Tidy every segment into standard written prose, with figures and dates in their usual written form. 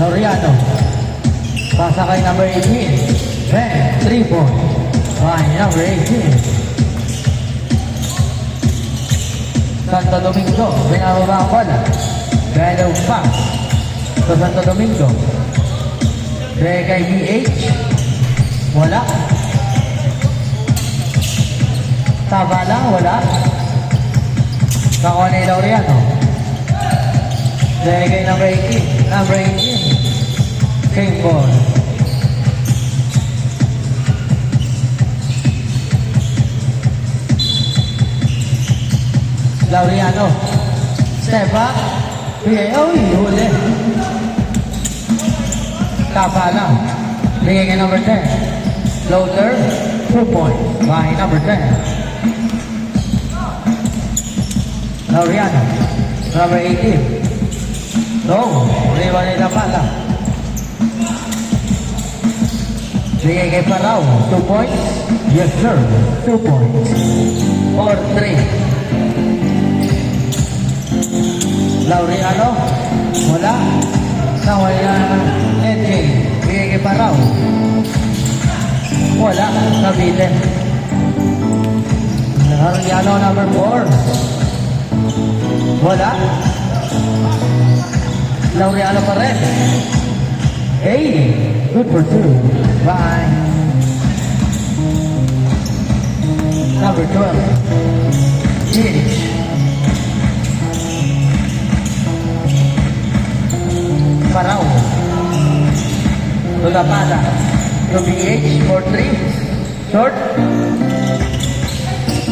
Laureano. Pasa kay number 18. Ben, 3 point. By number 18. Santo Domingo, binababa ang bola. Bellow pass sa Santo Domingo. Kaya kay BH. Wala. Tama lang, wala. Nakuha ni Laureano. Kaya kay number 18. Number 18. Same ball. Laureano. Step back. Bigay. Oh, huli. Tapa lang. Bigay kay number 10. Floater. 2 points by number 10. Laureano. Number 18. No. Riba nila pala. Bigay kay Parao. 2 points. Yes, sir. 2 points. Or 3. Laureano, wala. Nawala NJ. Bigay kay Parao. Wala. Nabitin. Laureano number 4. Wala. Laureano pa rin. 80. Good for 2. Bye. Number 12. Gitch. Parao. Tulapada. To BH for 3. Short.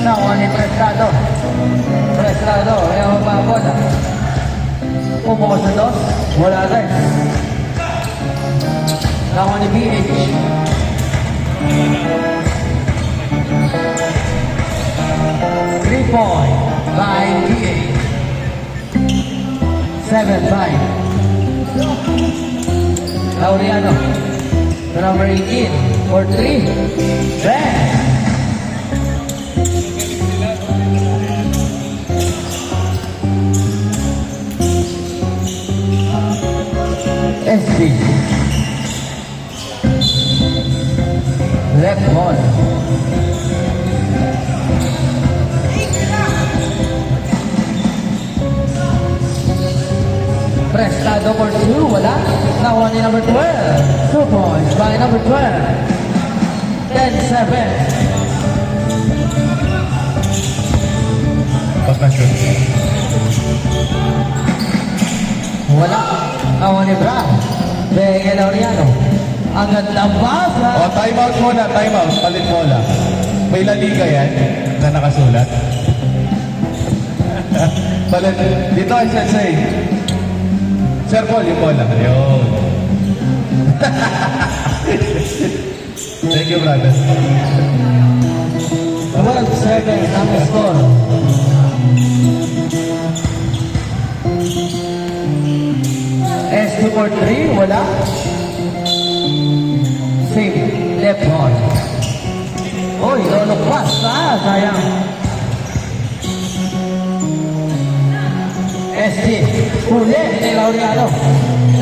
Now on in Prestado. Prestado. Ayaw pa bola. Pumukos na dos. Wala rin. Now on in BH. Three point by BH. 7-5. Laureano, number 18, for 3, Ben. SB. Left ball. Prestado for 2, wala. Now on number 12. 2 points by number 12. 10-7. Pas na shoot. Wala. Now on Brown. Bege Laureano. Ang gandang basa. O, time out muna, time out. Palit bola. May La Liga yan na nakasulat. Palit. Dito ay Sensei. Sir Paul, yung bola. Ayun. Thank you, brother. 12-7 ang score. S2 for 3, wala. Same, left ball. Oy, lolo pass. Sayang. SG, huli ni Laureano.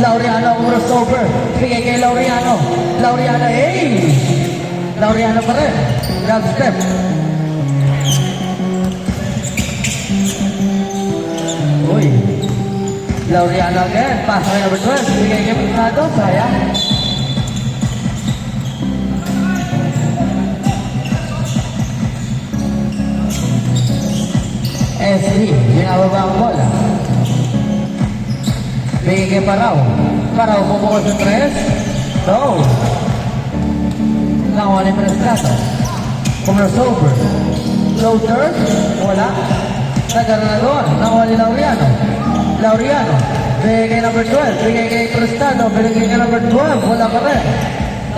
Laureano crossover. Bigay kay Laureano. Laureano, hey! Laureano pa rin. Grab step. Uy. Laureano again. Pass kay number 12. Bigay kay Prestado. Sayang. SG, binababa ang bola. Bigay kay Parao. Parao pumukol sa 3. No. Nakuha ni Prestado. Crossover. Floater. Wala. Nagano na doon. Nakuha ni Laureano. Laureano. Bigay kay number 12. Bigay kay Prestado. Bigay kay number 12. Wala pa rin.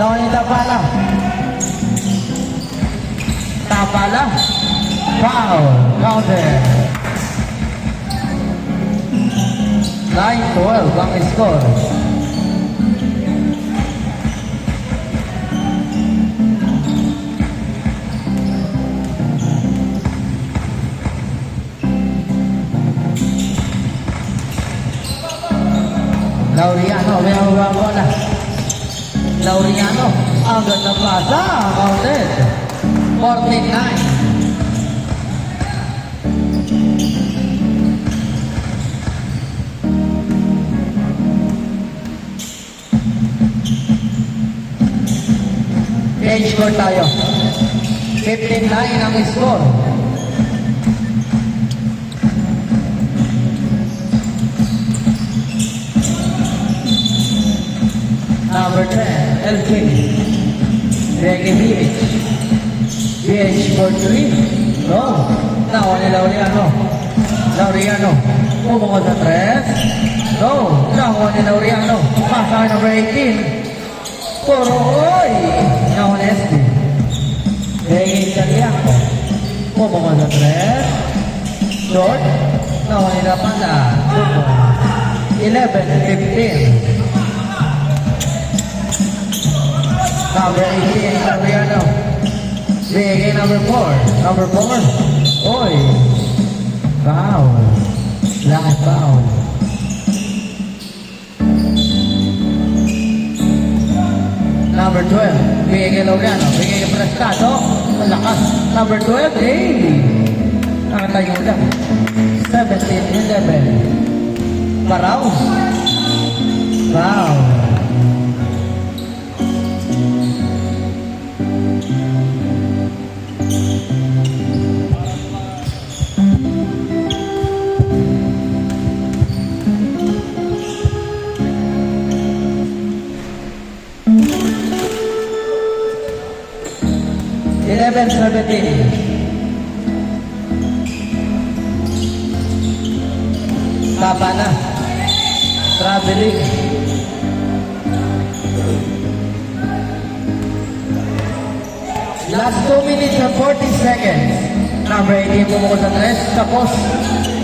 Nakuha ni Tapala. Tapala. Foul. Counter. 9-12 ang score. Laureano, may ang bola. Laureano, agad na pasa, counted. 49. Change score tayo. 15-9 ang score. Number 10, LK. Reggie BH. BH for 3. No. Nakuha ni Laureano. Laureano. Pumungo sa 3. No. Nakuha ni Laureano. Pasa number 18. Puro oy! Nakuha ni SD. Reggie Italiano. Pumungo sa 3. Short. Nakuha ni Rapanda. 11-15. Number 18, Laureano. Bigay number 4. Number 4. Oy. Foul. Laki foul. Number 12. Bigay Laureano. Bigay Prestado. Malakas. Number 12. Hey. Nakatayo lang. 17-11. Paraw. Foul. Eleven 17. Tapa na. Traveling. Last 2 minutes and 40 seconds. Number 18 pumuko sa 3. Tapos.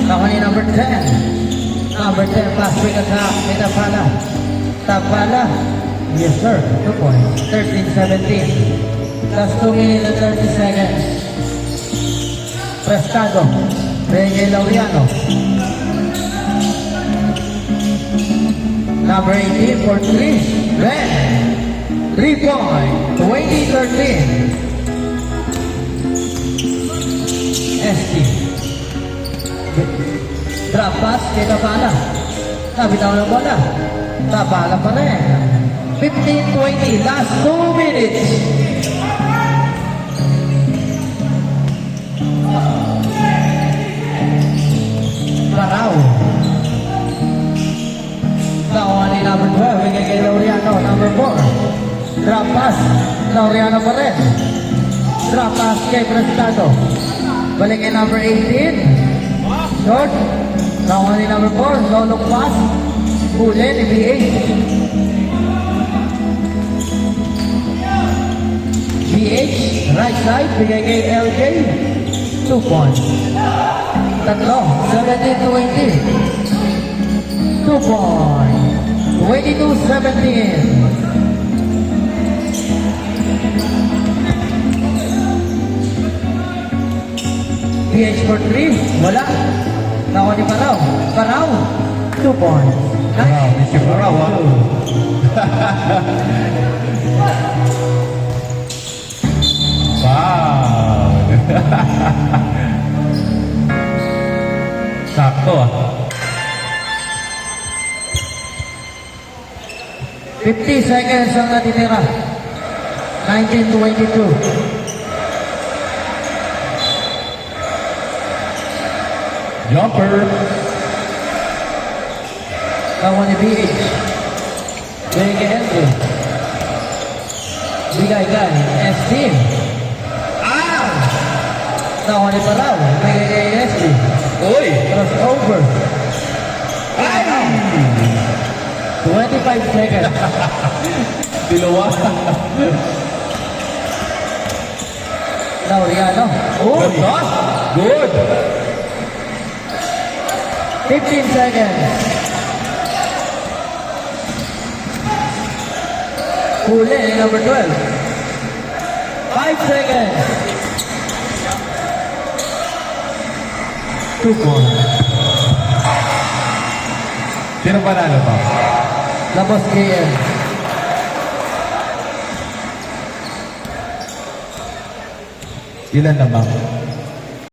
Ako ni number 10. Number 10 pass pick attack. Tapala. Tapala. Yes sir. 2 points. 13-17. Last 2 minutes and 30 seconds. Prestado. Reggie Laureano. Number 18 for 3. Ben. 3 point. 20-13. ST. Drop pass kay Tapala. Nabitaw ng bola. Tapala pa rin. 15-20. Last 2 minutes. Paraw. Nakuha ni number 12. Bigay kay Laureano. Number 4. Drop pass. Laureano pa rin. Drop pass kay Prestado. Balik kay number 18. Short. Nakuha ni number 4. Solo pass. Huli ni BH. BH. Right side. Bigay kay LJ. 2 points. Tatlo, 17-20. 2 points. 22-17. PH for 3. Wala. Nakuha ni Paraw. Paraw. 2 points. Wow, Mr. Paraw, ah. Wow. Sakto, ah. 50 seconds ang natitira. 19-22. Jumper. Nakuha ni BH. Bigay kay Andrew. Bigay kay ST. Nakuha ni Paraw. Bigay kay ST. Uy. Crossover. Ay! 25 seconds. Dilawa. Laureano. Good toss. Good. 15 seconds. Huli ni number 12. 5 seconds. 2 points. Sino panalo pa? Labos KM. Ilan na, ma'am?